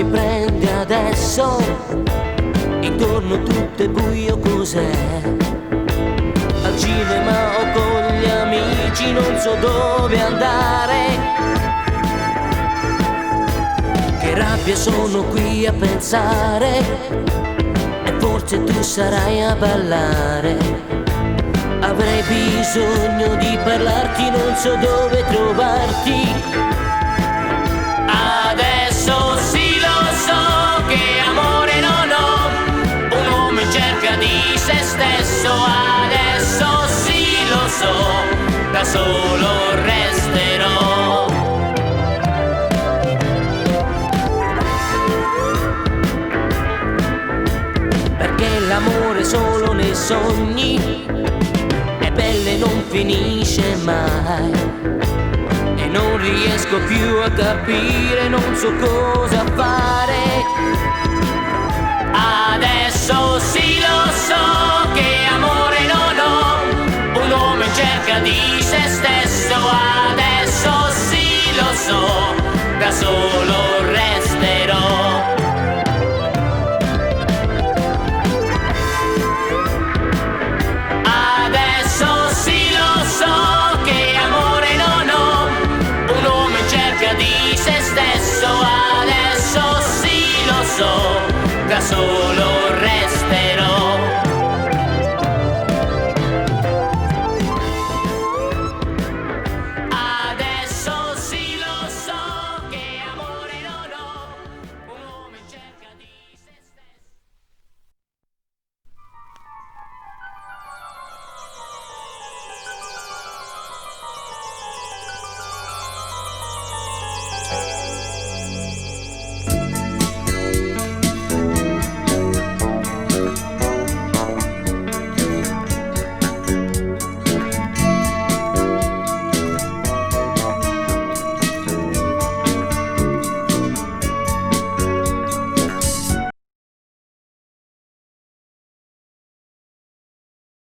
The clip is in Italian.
mi prende adesso, intorno tutto è buio, cos'è? Al cinema o con gli amici non so dove andare. Che rabbia, sono qui a pensare, e forse tu sarai a ballare. Avrei bisogno di parlarti, non so dove trovarti. Adesso sì lo so che amore non ho, un uomo in cerca di se stesso. Adesso sì lo so, da solo resterò. Perché l'amore solo nei sogni è bello e non finisce mai, e non riesco più a capire, non so cosa fare. Adesso sì lo so